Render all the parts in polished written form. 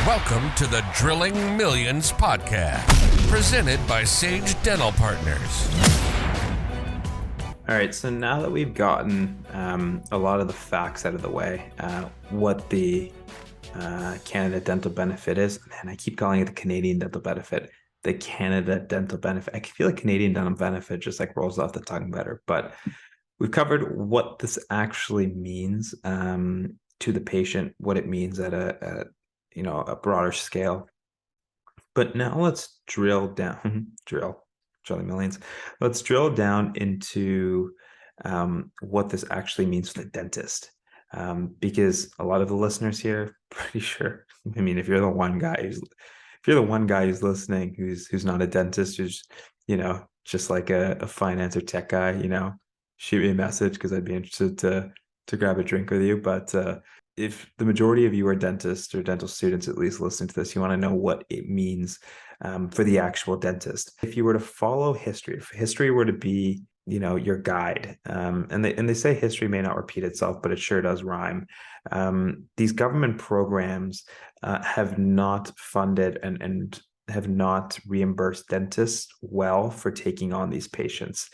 Welcome to the Drilling Millions podcast, presented by Sage Dental Partners. All right, so now that we've gotten a lot of the facts out of the way, what the Canada Dental Benefit is, man, I keep calling it the Canadian Dental Benefit, the Canada Dental Benefit. I feel like Canadian Dental Benefit just like rolls off the tongue better, but we've covered what this actually means to the patient, what it means at a broader scale. But now let's drill down, Drilling Millions. Let's drill down into what this actually means for the dentist. Because a lot of the listeners here, pretty sure, I mean, if you're the one guy who's listening, who's not a dentist, who's, just like a finance or tech guy, shoot me a message because I'd be interested to grab a drink with you. But if the majority of you are dentists or dental students, at least listening to this, you want to know what it means for the actual dentist. If you were to follow history, if history were to be, your guide, and they say history may not repeat itself, but it sure does rhyme. These government programs have not funded and have not reimbursed dentists well for taking on these patients.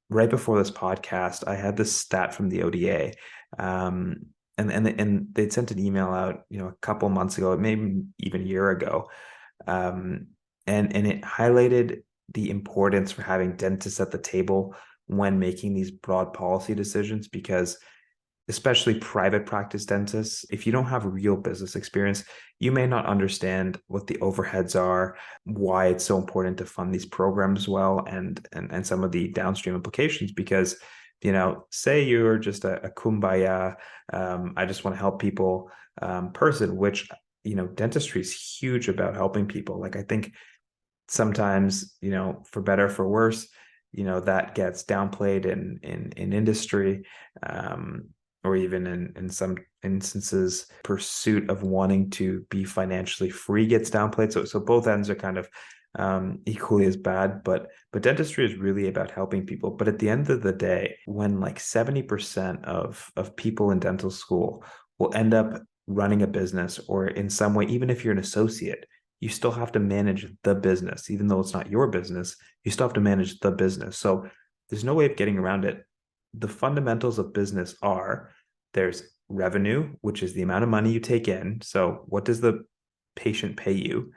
Right before this podcast, I had this stat from the ODA. And they'd sent an email out, a couple months ago, maybe even a year ago, and it highlighted the importance for having dentists at the table when making these broad policy decisions, because especially private practice dentists, if you don't have real business experience, you may not understand what the overheads are, why it's so important to fund these programs well, and some of the downstream implications, because say you're just a kumbaya, I just want to help people person, which, dentistry is huge about helping people. Like, I think sometimes, for better or for worse, that gets downplayed in industry, or even in some instances, pursuit of wanting to be financially free gets downplayed. So both ends are kind of equally as bad, but dentistry is really about helping people. But at the end of the day, when like 70% of people in dental school will end up running a business, or in some way, even if you're an associate, you still have to manage the business. Even though it's not your business, you still have to manage the business. So there's no way of getting around it. The fundamentals of business are, there's revenue, which is the amount of money you take in. So what does the patient pay you?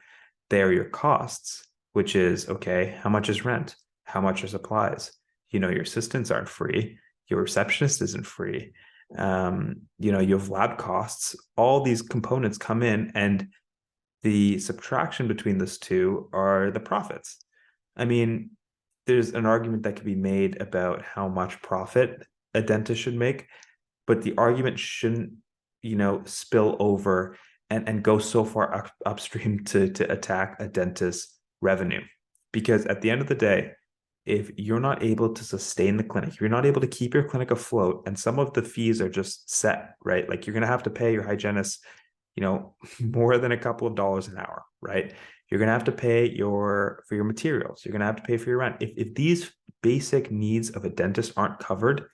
There are your costs, which is, okay, how much is rent? How much are supplies? Your assistants aren't free. Your receptionist isn't free. You have lab costs. All these components come in, and the subtraction between those two are the profits. I mean, there's an argument that could be made about how much profit a dentist should make, but the argument shouldn't, spill over and go so far upstream to attack a dentist's revenue. Because at the end of the day, if you're not able to sustain the clinic, you're not able to keep your clinic afloat, and some of the fees are just set, right? Like, you're going to have to pay your hygienist, more than a couple of dollars an hour, right? You're going to have to pay for your materials. You're going to have to pay for your rent. If these basic needs of a dentist aren't covered,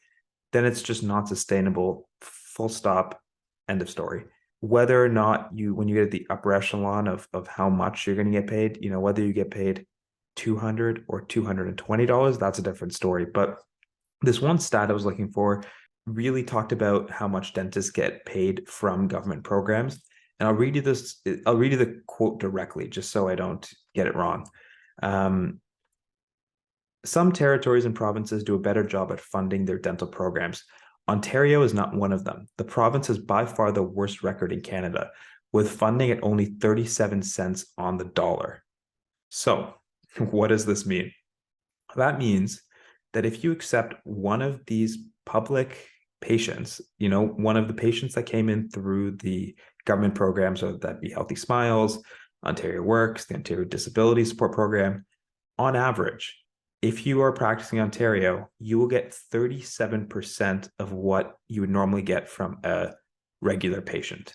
then it's just not sustainable. Full stop. End of story. Whether or not when you get at the upper echelon of how much you're going to get paid, whether you get paid $200 or $220, that's a different story. But this one stat I was looking for really talked about how much dentists get paid from government programs. And I'll read you the quote directly, just so I don't get it wrong. Some territories and provinces do a better job at funding their dental programs. Ontario is not one of them. The province has by far the worst record in Canada, with funding at only 37 cents on the dollar. So what does this mean? That means that if you accept one of these public patients, one of the patients that came in through the government programs, whether that be Healthy Smiles, Ontario Works, the Ontario Disability Support Program, on average, if you are practicing Ontario, you will get 37% of what you would normally get from a regular patient.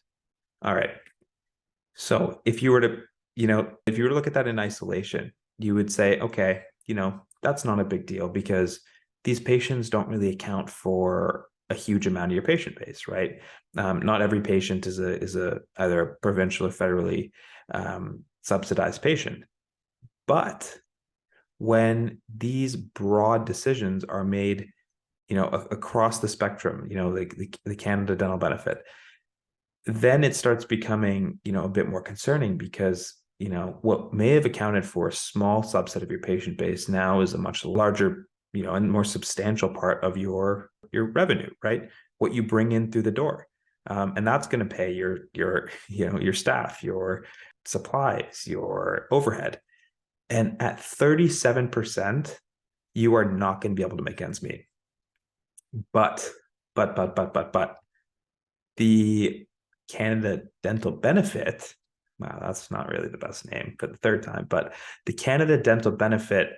All right. So if you were to look at that in isolation, you would say, okay, that's not a big deal, because these patients don't really account for a huge amount of your patient base, right? Not every patient is a either a provincial or federally subsidized patient. But when these broad decisions are made, across the spectrum, like the Canada Dental Benefit, then it starts becoming, a bit more concerning because, what may have accounted for a small subset of your patient base now is a much larger, and more substantial part of your revenue, right? What you bring in through the door. And that's going to pay your staff, your supplies, your overhead. And at 37%, you are not going to be able to make ends meet. But the Canada Dental Benefit, wow, that's not really the best name for the third time, but the Canada Dental Benefit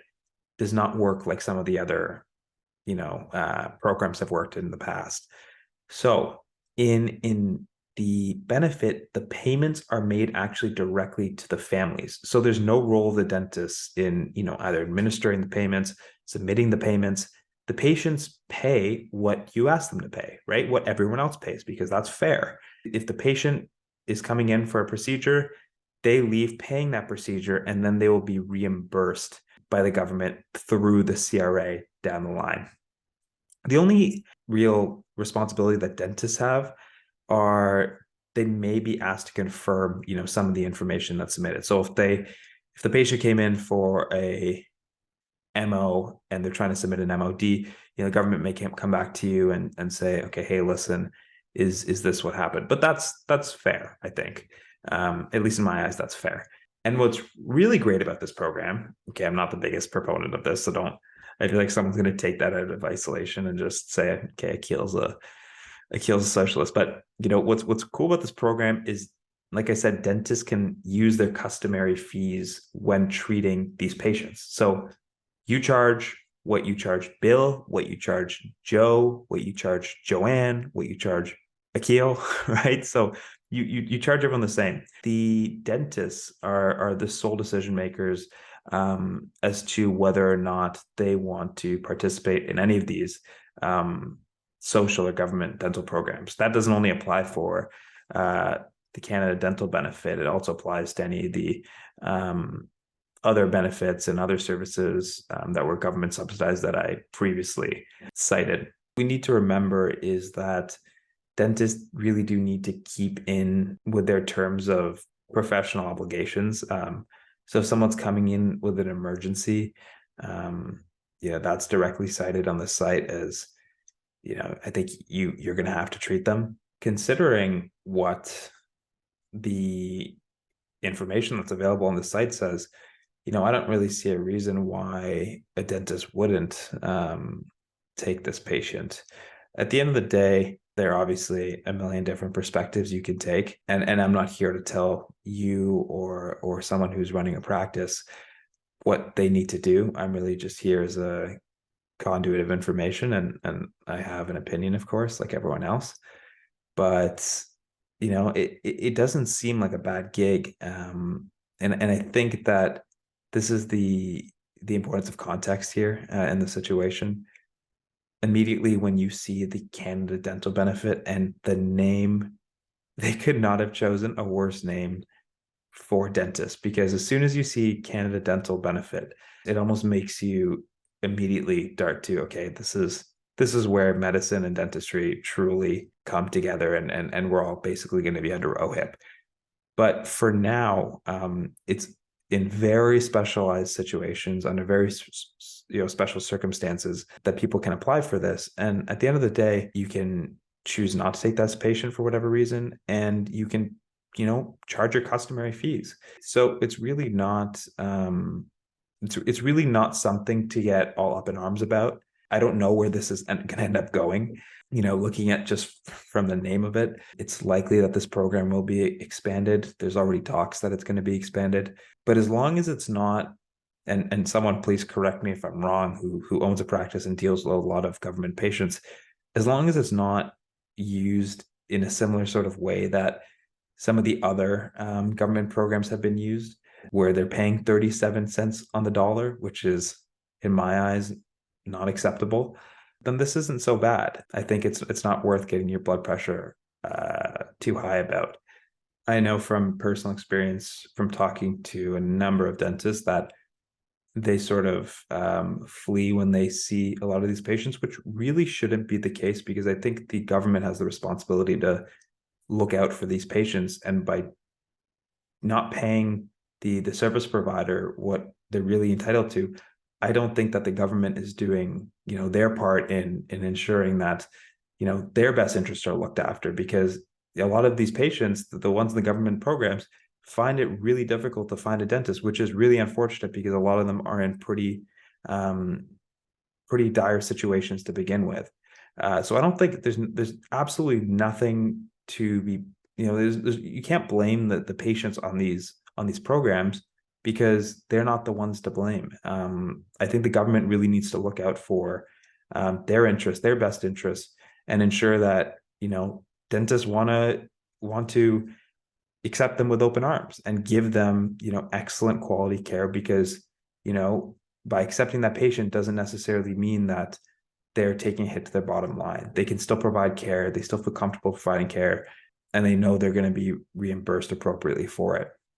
does not work like some of the other, programs have worked in the past. So in the benefit, the payments are made actually directly to the families. So there's no role of the dentist in, either administering the payments, submitting the payments. The patients pay what you ask them to pay, right? What everyone else pays, because that's fair. If the patient is coming in for a procedure, they leave paying that procedure, and then they will be reimbursed by the government through the CRA down the line. The only real responsibility that dentists have are they may be asked to confirm, some of the information that's submitted. So if the patient came in for a MO and they're trying to submit an MOD, the government may come back to you and say, okay, hey, listen, is this what happened? But that's fair, I think. At least in my eyes, that's fair. And what's really great about this program, okay, I'm not the biggest proponent of this, so I feel like someone's going to take that out of isolation and just say, okay, Akil's a socialist. But what's cool about this program is, like I said, dentists can use their customary fees when treating these patients. So you charge what you charge Bill, what you charge Joe, what you charge Joanne, what you charge Akil, right? So you charge everyone the same. The dentists are the sole decision makers as to whether or not they want to participate in any of these social or government dental programs. That doesn't only apply for the Canada Dental Benefit. It also applies to any of the other benefits and other services that were government subsidized that I previously cited. We need to remember is that dentists really do need to keep in with their terms of professional obligations. So if someone's coming in with an emergency, that's directly cited on the site as, I think you're going to have to treat them. Considering what the information that's available on the site says, I don't really see a reason why a dentist wouldn't take this patient. At the end of the day, there are obviously a million different perspectives you could take. And I'm not here to tell you or someone who's running a practice what they need to do. I'm really just here as a conduit of information, and I have an opinion, of course, like everyone else. But it doesn't seem like a bad gig. And I think that this is the importance of context here in the situation. Immediately when you see the Canada Dental Benefit and the name, they could not have chosen a worse name for dentists, because as soon as you see Canada Dental Benefit, it almost makes you immediately dart to, okay, this is where medicine and dentistry truly come together, and we're all basically going to be under OHIP. But for now, it's in very specialized situations, under very special circumstances, that people can apply for this. And at the end of the day, you can choose not to take that patient for whatever reason, and you can charge your customary fees. So it's really not it's really not something to get all up in arms about. I don't know where this is going to end up going. Looking at just from the name of it, it's likely that this program will be expanded. There's already talks that it's going to be expanded. But as long as it's not, and someone please correct me if I'm wrong, who owns a practice and deals with a lot of government patients, as long as it's not used in a similar sort of way that some of the other government programs have been used, where they're paying 37 cents on the dollar, which is, in my eyes, not acceptable. then this isn't so bad. I think it's not worth getting your blood pressure too high about. I know from personal experience from talking to a number of dentists that they sort of flee when they see a lot of these patients, which really shouldn't be the case, because I think the government has the responsibility to look out for these patients, and by not paying the service provider what they're really entitled to, I don't think that the government is doing, their part in ensuring that, their best interests are looked after, because a lot of these patients, the ones in the government programs, find it really difficult to find a dentist, which is really unfortunate because a lot of them are in pretty dire situations to begin with. So I don't think there's absolutely nothing to be, you can't blame the patients on these programs, because they're not the ones to blame. I think the government really needs to look out for their interests, their best interests, and ensure that, dentists want to accept them with open arms and give them, excellent quality care, because, by accepting that patient doesn't necessarily mean that they're taking a hit to their bottom line. They can still provide care. They still feel comfortable providing care, and they know they're going to be reimbursed appropriately for it.